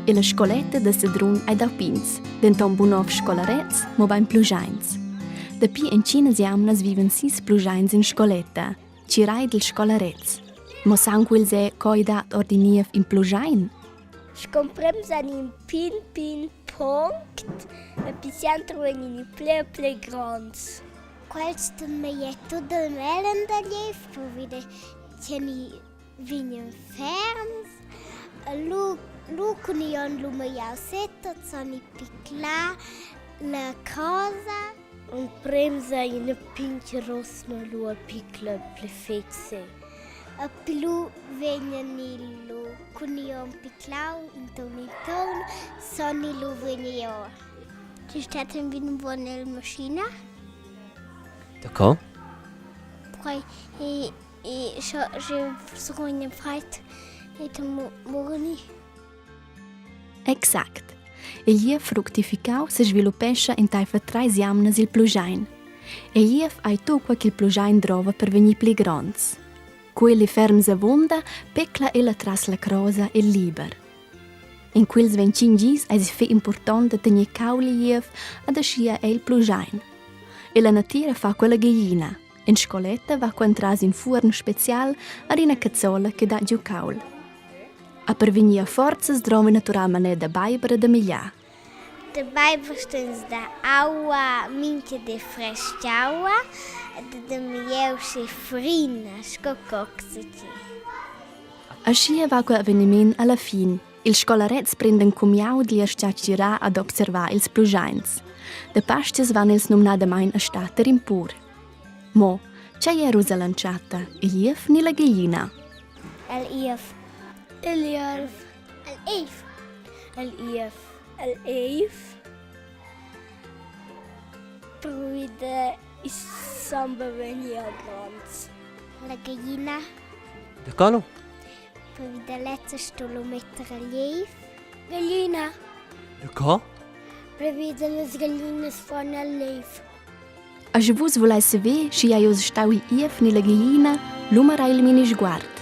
E la scoletta de Sedrun è da pigns, dentant novs scolarins, mabain pulschains. Dapi intginas emnas vivan 6 pulschains in scoletta, tgirads scolarins. Ma san quels è coidat ordiniev in pulschain? Scomprems an in pin punct, e pisian truen in ple grands. Quels de meietto del melen da liev, provide tieni vignen ferms, lu cunion lu meiau setto, zoni picla, la cosa. Un premsa in pinche rosno lu a picla ple fexe. A pilu venien lu cunion piclau in ton, soni lu venio. Ci staten vin buonel maschina. D'accord. Poi je sogno fight et morni. Exact. E liev fructificau se sviluppescha in taifa 3 jamnas il pulschain. E liev ai tu qua che il pulschain drova per venir pli grands. Quelle ferms avonda, pecla ella tras la crosa e liber. In quels 25 gis è fe important da tenir cauli liev ad ascia e il pulschain. E la natura fa quella gallina. In scoletta va quantras in forno special ad una cazzola che dà giù caul. A pervenir a forzas drome naturalmente da baibere da miglià. De baibestens da aua, minche de frescaua, de mieu se frina, scocoxiti. Ascia va quel avveniment alla fin. Il scolarets prenden cumiau di asciacirà ad observar ils pulschains. De pastes van ils numnadamain a stater in pur. Mo, c'è ierusa lanciata, il liev ni la gallina. El ief. El ief. El eif. El ief. El eif. Provide is samba venia grans. La gallina. D'accord. Provide lezza stolometer el eif. Gallina. D'accord. Prevede les gallinas von el eif. A je vos volais saber si aios staui ief ni la gallina, lumara il mini sguard.